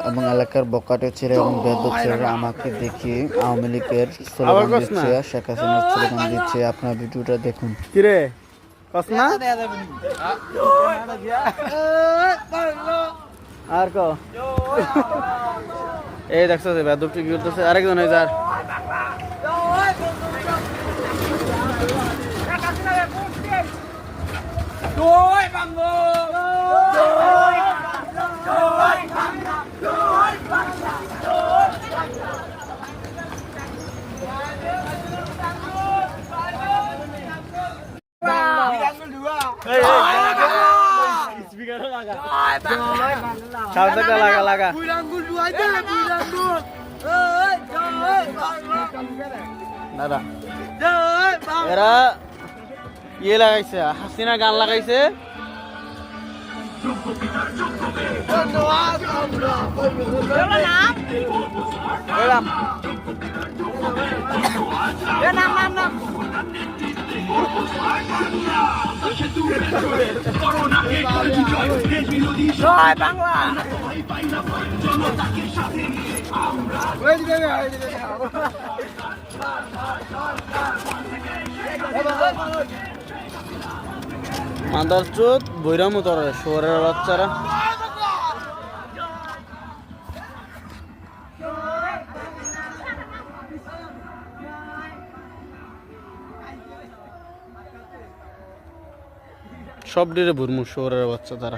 এবং এলাকার বকাটে ছেলে এবং বেদক ছেলেরা আমাকে দেখি আওয়ামী লীগের স্লোগান দিচ্ছে, শেখ হাসিনার স্লোগান দিচ্ছে। আপনার ভিডিওটা দেখুন। কিরে কসনা আর ক এই দেখছো বেদবটি কি করতেছে আরেকজন এই যার লাগা লাগা দাদা এরা ইয়ে লাগাইছে হাসিনা গান লাগাইছে বাংলা মাদার চোদ বৈরাম তোর শহরের বাচ্চারা সব ডিরে ভুরমু শহরের বাচ্চা তারা।